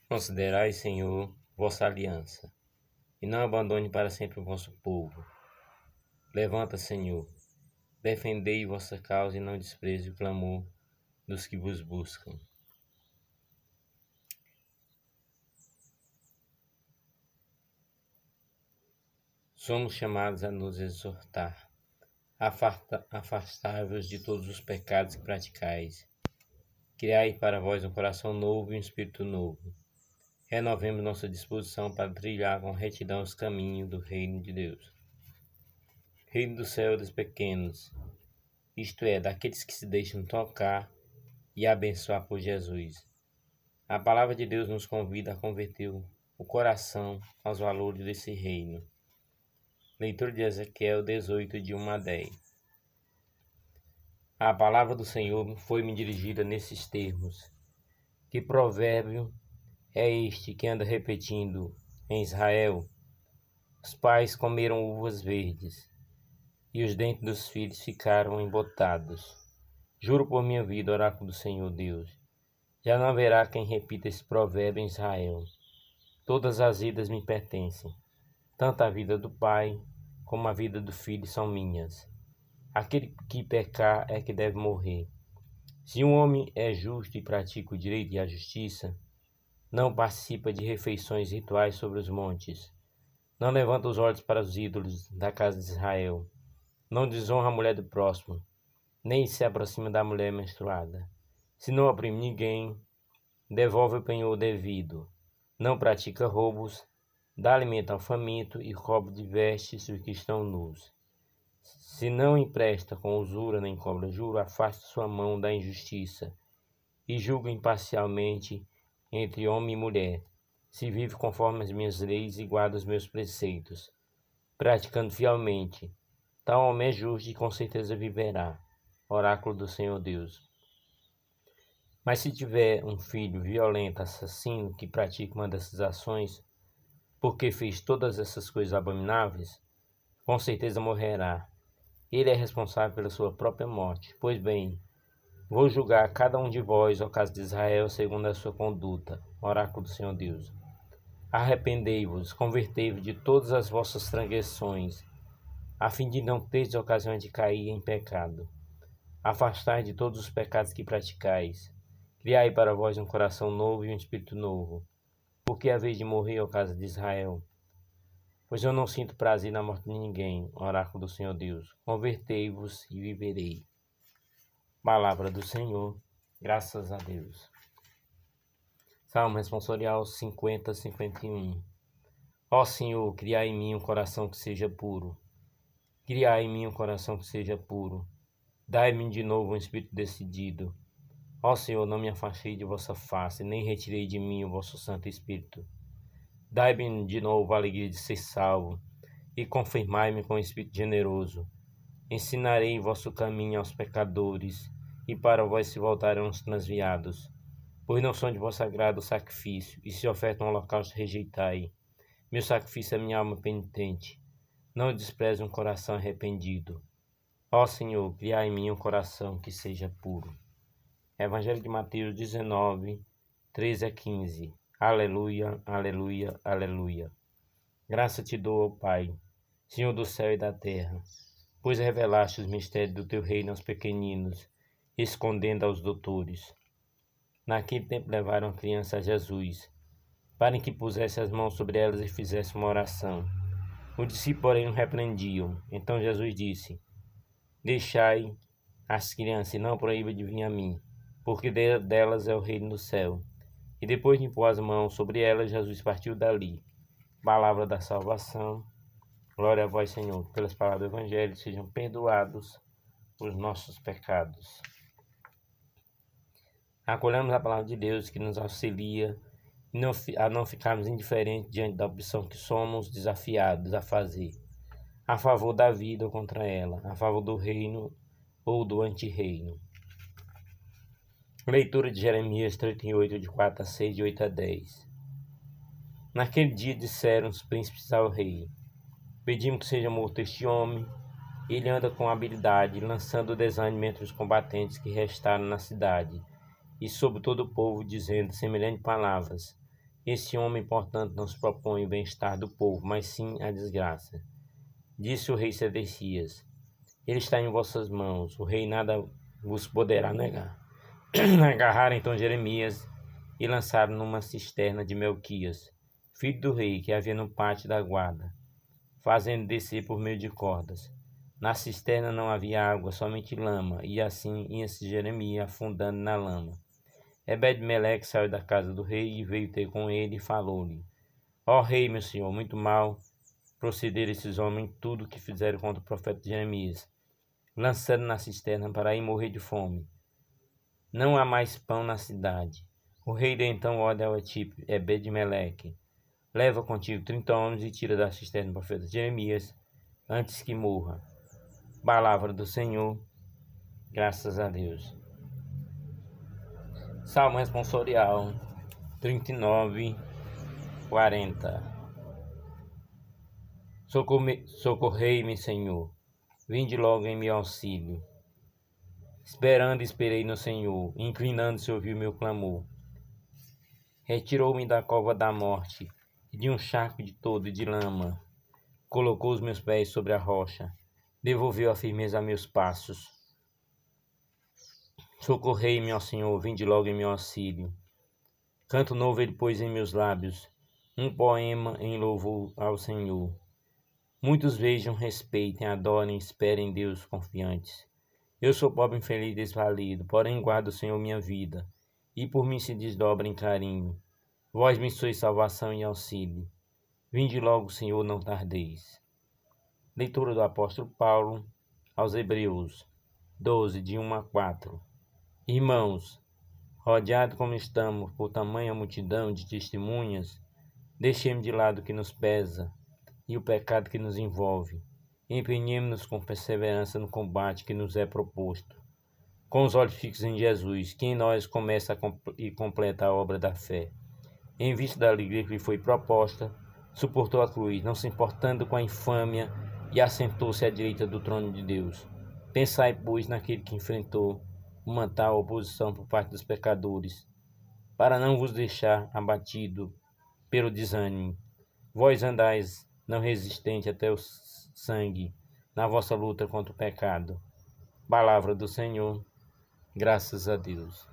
Considerai, Senhor, vossa aliança, e não abandone para sempre o vosso povo. Levanta, Senhor, defendei vossa causa e não despreze o clamor dos que vos buscam. Somos chamados a nos exortar. Afastai-vos de todos os pecados que praticais. Criai para vós um coração novo e um espírito novo. Renovemos nossa disposição para trilhar com retidão os caminhos do reino de Deus. Reino do céu é dos pequenos, isto é, daqueles que se deixam tocar e abençoar por Jesus. A palavra de Deus nos convida a converter o coração aos valores desse reino. Leitura de Ezequiel 18, de 1 a 10. A palavra do Senhor foi-me dirigida nesses termos. Que provérbio é este que anda repetindo em Israel? Os pais comeram uvas verdes, e os dentes dos filhos ficaram embotados. Juro por minha vida, oráculo do Senhor Deus, já não haverá quem repita esse provérbio em Israel. Todas as vidas me pertencem, tanto a vida do pai como a vida do filho são minhas. Aquele que pecar é que deve morrer. Se um homem é justo e pratica o direito e a justiça, não participa de refeições rituais sobre os montes, não levanta os olhos para os ídolos da casa de Israel, não desonra a mulher do próximo, nem se aproxima da mulher menstruada. Se não oprime ninguém, devolve o penhor devido, não pratica roubos, dá alimento ao faminto e cobre de vestes os que estão nus. Se não empresta com usura nem cobra juro, afasta sua mão da injustiça e julga imparcialmente entre homem e mulher. Se vive conforme as minhas leis e guarda os meus preceitos, praticando fielmente, tal homem é justo e com certeza viverá. Oráculo do Senhor Deus. Mas se tiver um filho violento, assassino, que pratica uma dessas ações, porque fez todas essas coisas abomináveis, com certeza morrerá. Ele é responsável pela sua própria morte. Pois bem, vou julgar cada um de vós, ó casa de Israel, segundo a sua conduta. Oráculo do Senhor Deus. Arrependei-vos, convertei-vos de todas as vossas transgressões, a fim de não teres ocasião de cair em pecado. Afastai de todos os pecados que praticais. Criai para vós um coração novo e um espírito novo. Porque a vez de morrer, ó casa de Israel? Pois eu não sinto prazer na morte de ninguém, oráculo do Senhor Deus. Convertei-vos e viverei. Palavra do Senhor, graças a Deus. Salmo responsorial 50, 51. Ó Senhor, criai em mim um coração que seja puro. Criai em mim um coração que seja puro. Dai-me de novo um espírito decidido. Ó Senhor, não me afastei de vossa face, nem retirei de mim o vosso Santo Espírito. Dai-me de novo a alegria de ser salvo, e confirmai-me com o Espírito generoso. Ensinarei vosso caminho aos pecadores, e para vós se voltarão os transviados. Pois não são de vosso agrado o sacrifício, e se oferta um holocausto rejeitai. Meu sacrifício é minha alma penitente. Não despreze um coração arrependido. Ó Senhor, criai em mim um coração que seja puro. Evangelho de Mateus 19, 13 a 15. Aleluia, aleluia, aleluia. Graça te dou, ó Pai, Senhor do céu e da terra, pois revelaste os mistérios do teu reino aos pequeninos, escondendo aos doutores. Naquele tempo levaram a criança a Jesus, para que pusesse as mãos sobre elas e fizesse uma oração. Os discípulos, porém, o repreendiam. Então Jesus disse: Deixai as crianças e não proíba de vir a mim, porque delas é o reino do céu. E depois de impor as mãos sobre elas, Jesus partiu dali. Palavra da salvação. Glória a vós, Senhor. Pelas palavras do Evangelho, sejam perdoados os nossos pecados. Acolhemos a palavra de Deus que nos auxilia a não ficarmos indiferentes diante da opção que somos desafiados a fazer, a favor da vida ou contra ela, a favor do reino ou do antirreino. Leitura de Jeremias 38, de 4 a 6, de 8 a 10. Naquele dia disseram os príncipes ao rei: Pedimos que seja morto este homem. Ele anda com habilidade, lançando desânimo entre os combatentes que restaram na cidade, e sobre todo o povo, dizendo semelhantes palavras. Esse homem, portanto, não se propõe o bem-estar do povo, mas sim a desgraça. Disse o rei Sedecias: Ele está em vossas mãos, o rei nada vos poderá negar. Agarraram então Jeremias e lançaram numa cisterna de Melquias, filho do rei, que havia no pátio da guarda, fazendo descer por meio de cordas. Na cisterna não havia água, somente lama, e assim ia-se Jeremias afundando na lama. Ebed-Meleque saiu da casa do rei e veio ter com ele e falou-lhe: Ó rei, meu senhor, muito mal procederam esses homens em tudo que fizeram contra o profeta Jeremias, lançando na cisterna para ir morrer de fome. Não há mais pão na cidade. O rei deu então ordem ao etíope Ebed-Meleque: Leva contigo 30 homens e tira da cisterna o profeta Jeremias, antes que morra. Palavra do Senhor, graças a Deus. Salmo responsorial 39, 40. Socorrei-me, Senhor, vinde logo em meu auxílio. Esperando, esperei no Senhor, inclinando-se ouviu meu clamor. Retirou-me da cova da morte, e de um charco de todo e de lama. Colocou os meus pés sobre a rocha, devolveu a firmeza a meus passos. Socorrei-me, ó Senhor, vinde logo em meu auxílio. Canto novo ele pôs em meus lábios, um poema em louvor ao Senhor. Muitos vejam, respeitem, adorem, esperem em Deus confiantes. Eu sou pobre, infeliz, desvalido, porém guardo o Senhor minha vida, e por mim se desdobra em carinho. Vós me sois salvação e auxílio. Vinde logo, Senhor, não tardeis. Leitura do apóstolo Paulo aos Hebreus 12, de 1 a 4. Irmãos, rodeado como estamos por tamanha multidão de testemunhas, deixemos de lado o que nos pesa e o pecado que nos envolve. Empenhemo-nos com perseverança no combate que nos é proposto, com os olhos fixos em Jesus, que em nós começa e completa a obra da fé. Em vista da alegria que lhe foi proposta, suportou a cruz, não se importando com a infâmia, e assentou-se à direita do trono de Deus. Pensai, pois, naquele que enfrentou uma tal oposição por parte dos pecadores, para não vos deixar abatido pelo desânimo. Vós andais não resistente até o sangue na vossa luta contra o pecado. Palavra do Senhor, graças a Deus.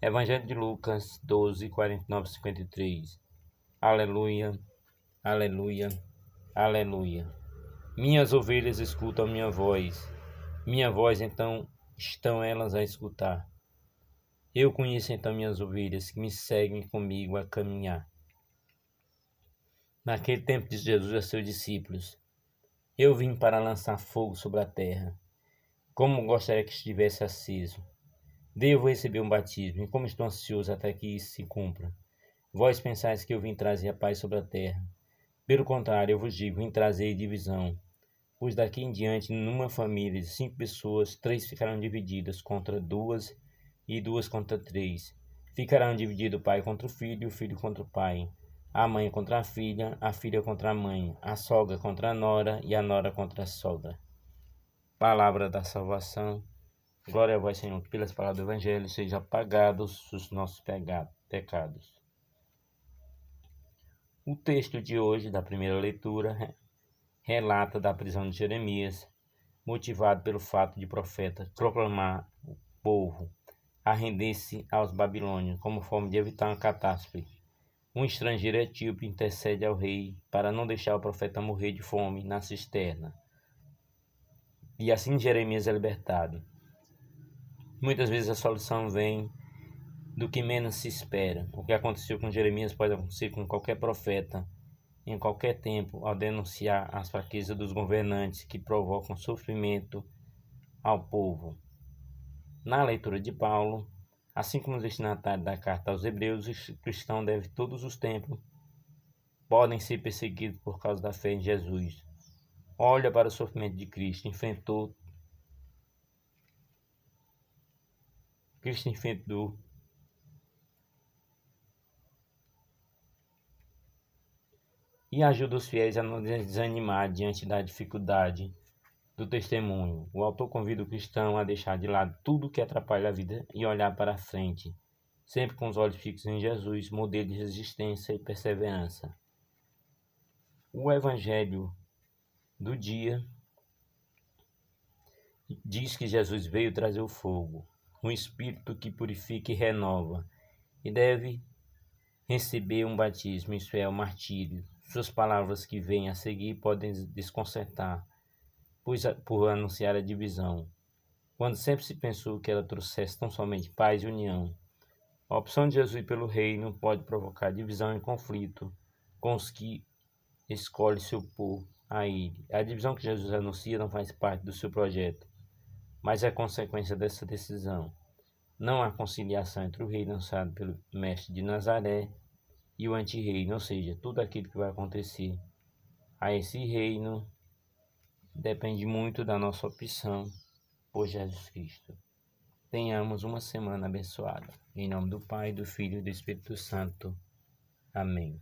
Evangelho de Lucas 12, 49, 53. Aleluia, aleluia, aleluia. Minhas ovelhas escutam minha voz então estão elas a escutar. Eu conheço então minhas ovelhas que me seguem comigo a caminhar. Naquele tempo disse Jesus a seus discípulos: Eu vim para lançar fogo sobre a terra. Como gostaria que estivesse aceso. Devo receber um batismo, e como estou ansioso até que isso se cumpra. Vós pensais que eu vim trazer a paz sobre a terra. Pelo contrário, eu vos digo, vim trazer divisão. Pois daqui em diante, numa família de 5 pessoas, 3 ficarão divididas contra 2 e 2 contra 3. Ficarão divididos o pai contra o filho contra o pai, a mãe contra a filha contra a mãe, a sogra contra a nora e a nora contra a sogra. Palavra da salvação. Glória a vós, Senhor, que pelas palavras do Evangelho sejam apagados os nossos pecados. O texto de hoje, da primeira leitura, relata da prisão de Jeremias, motivado pelo fato de o profeta proclamar o povo a render-se aos babilônios como forma de evitar uma catástrofe. Um estrangeiro etíope intercede ao rei para não deixar o profeta morrer de fome na cisterna. E assim Jeremias é libertado. Muitas vezes a solução vem do que menos se espera. O que aconteceu com Jeremias pode acontecer com qualquer profeta, em qualquer tempo, ao denunciar as fraquezas dos governantes que provocam sofrimento ao povo. Na leitura de Paulo, assim como os destinatários da carta aos Hebreus, os cristãos devem todos os tempos podem ser perseguidos por causa da fé em Jesus. Olha para o sofrimento de Cristo, enfrentou e ajuda os fiéis a não desanimar diante da dificuldade do testemunho. O autor convida o cristão a deixar de lado tudo que atrapalha a vida e olhar para a frente, sempre com os olhos fixos em Jesus, modelo de resistência e perseverança. O Evangelho do dia diz que Jesus veio trazer o fogo, um espírito que purifica e renova, e deve receber um batismo, isso é, o martírio. Suas palavras que vêm a seguir podem desconcertar, pois por anunciar a divisão, quando sempre se pensou que ela trouxesse tão somente paz e união. A opção de Jesus pelo reino pode provocar divisão e conflito com os que escolhem se opor a ele. A divisão que Jesus anuncia não faz parte do seu projeto, mas é consequência dessa decisão. Não há conciliação entre o reino anunciado pelo mestre de Nazaré e o anti-reino, ou seja, tudo aquilo que vai acontecer a esse reino depende muito da nossa opção por Jesus Cristo. Tenhamos uma semana abençoada. Em nome do Pai, do Filho e do Espírito Santo. Amém.